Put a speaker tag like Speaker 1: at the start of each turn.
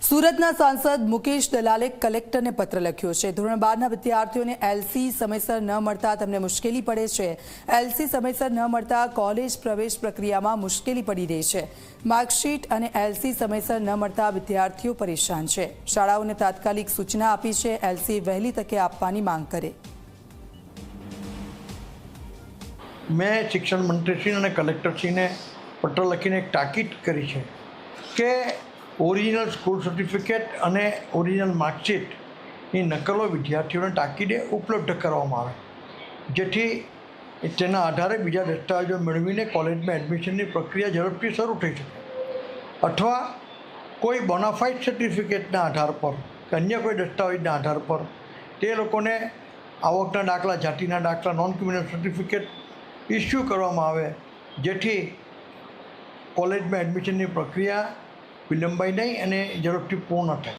Speaker 1: સુરતના સાંસદ મુકેશ દલાલે કલેક્ટરને પત્ર લખ્યો છે। ધોરણ 12ના વિદ્યાર્થીઓને એલસી સમયસર ન મળતા તેમને મુશ્કેલી પડે છે। એલસી સમયસર ન મળતા કોલેજ પ્રવેશ પ્રક્રિયામાં મુશ્કેલી પડી રહી છે। માર્કશીટ અને એલસી સમયસર ન મળતા વિદ્યાર્થીઓ પરેશાન છે। શાળાઓને તાત્કાલિક સૂચના આપી છે। એલસી વહેલી તકે આપવાની માંગ કરે।
Speaker 2: मैं शिक्षण मंत्री ने कलेक्टर ने पत्र लखीने एक ताकीद करी है कि ओरिजिनल स्कूल सर्टिफिकेट और ओरिजिनल मार्कशीट की नकलो विद्यार्थीओं ने ताकीदे उपलब्ध करवामां आवे, जेथी तेना आधारे बीजा दस्तावेजों मेळवीने कॉलेज में एडमिशन की प्रक्रिया झड़पथी शरू थई शके अथवा कोई बोनाफाइड सर्टिफिकेटना आधार पर कि अन्य कोई दस्तावेजना आधार पर ते लोकोने आवकना दाखला, जातिना दाखला, नॉन क्रिमिनल सर्टिफिकेट इश्यू करवामां आवे, जेथी कॉलेज में एडमिशन की प्रक्रिया विलंबाई नहीं और झड़पथी पूर्ण थाय।